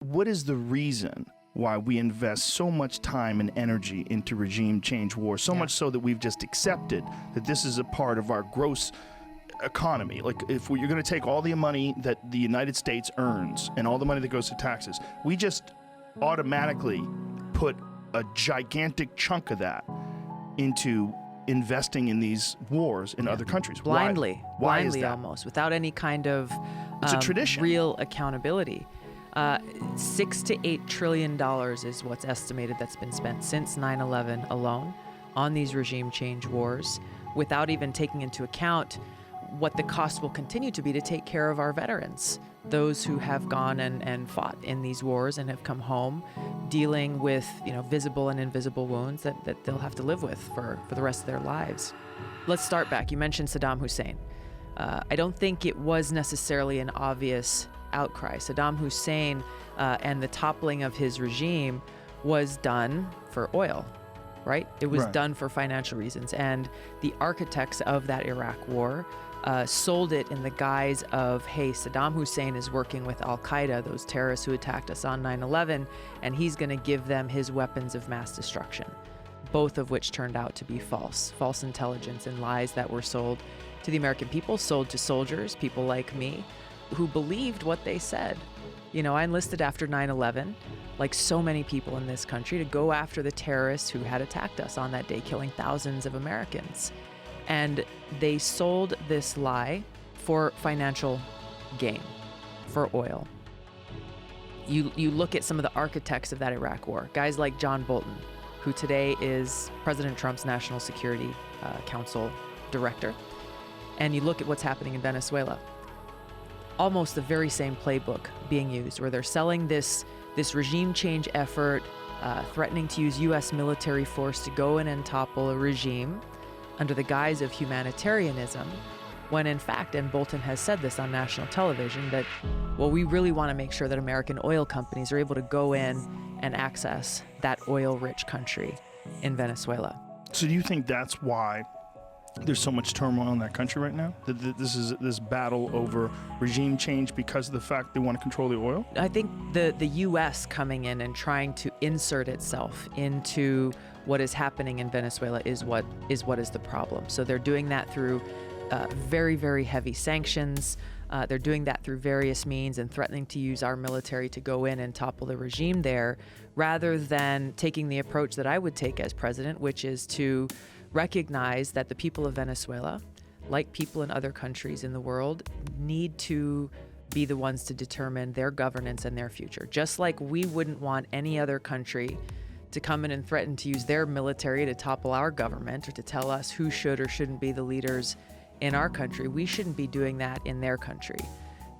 What is the reason why we invest so much time and energy into regime change wars, so much so that we've just accepted that this is a part of our gross economy? Like, if you're going to take all the money that the United States earns and all the money that goes to taxes, we just automatically put a gigantic chunk of that into investing in these wars in other countries. Blindly. Why is Blindly, that? almost, without any kind of It's a tradition. real accountability. $6 to $8 trillion is what's estimated that's been spent since 9/11 alone on these regime change wars, without even taking into account what the cost will continue to be to take care of our veterans, those who have gone and fought in these wars and have come home dealing with, visible and invisible wounds that they'll have to live with for the rest of their lives. Let's start back. You mentioned Saddam Hussein. I don't think it was necessarily an obvious outcry. Saddam Hussein and the toppling of his regime was done for oil, right? It was done for financial reasons. And the architects of that Iraq war sold it in the guise of, hey, Saddam Hussein is working with al-Qaeda, those terrorists who attacked us on 9/11, and he's going to give them his weapons of mass destruction, both of which turned out to be false intelligence and lies that were sold to the American people, sold to soldiers, people like me, who believed what they said. I enlisted after 9/11, like so many people in this country, to go after the terrorists who had attacked us on that day, killing thousands of Americans. And they sold this lie for financial gain, for oil. You look at some of the architects of that Iraq war, guys like John Bolton, who today is President Trump's National Security Council director, and you look at what's happening in Venezuela. Almost the very same playbook being used, where they're selling this regime change effort, threatening to use U.S. military force to go in and topple a regime under the guise of humanitarianism, when in fact, and Bolton has said this on national television, that, well, we really want to make sure that American oil companies are able to go in and access that oil-rich country in Venezuela. So do you think that's why there's so much turmoil in that country right now? That this is this battle over regime change because of the fact they want to control the oil? I think the U.S. coming in and trying to insert itself into what is happening in Venezuela is what is the problem. So they're doing that through very, very heavy sanctions. They're doing that through various means and threatening to use our military to go in and topple the regime there, rather than taking the approach that I would take as president, which is to recognize that the people of Venezuela, like people in other countries in the world, need to be the ones to determine their governance and their future. Just like we wouldn't want any other country to come in and threaten to use their military to topple our government or to tell us who should or shouldn't be the leaders in our country, we shouldn't be doing that in their country.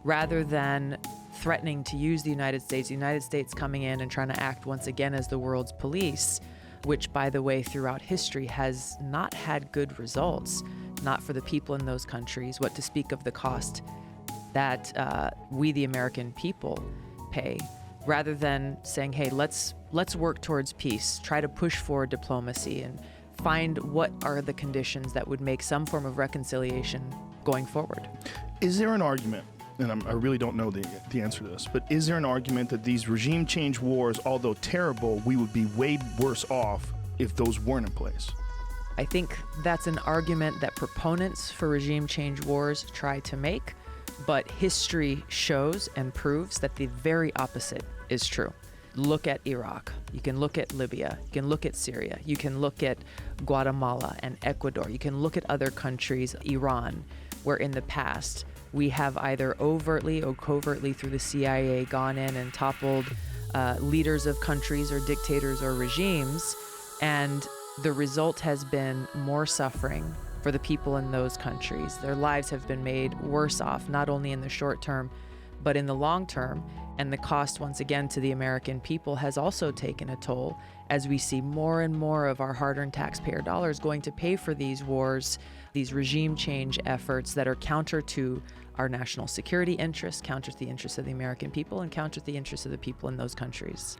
Rather than threatening to use the United States coming in and trying to act once again as the world's police, which, by the way, throughout history has not had good results, not for the people in those countries, what to speak of the cost that we, the American people, pay. Rather than saying, hey, let's work towards peace, try to push for diplomacy and find what are the conditions that would make some form of reconciliation going forward. Is there an argument, and I really don't know the answer to this, but is there an argument that these regime change wars, although terrible, we would be way worse off if those weren't in place? I think that's an argument that proponents for regime change wars try to make, but history shows and proves that the very opposite is true. Look at Iraq. You can look at Libya. You can look at Syria. You can look at Guatemala and Ecuador. You can look at other countries, Iran, where in the past we have either overtly or covertly through the CIA gone in and toppled leaders of countries or dictators or regimes, and the result has been more suffering for the people in those countries. Their lives have been made worse off, not only in the short term, but in the long term. And the cost, once again, to the American people has also taken a toll, as we see more and more of our hard-earned taxpayer dollars going to pay for these wars, these regime change efforts that are counter to our national security interests, counter to the interests of the American people, and counter to the interests of the people in those countries.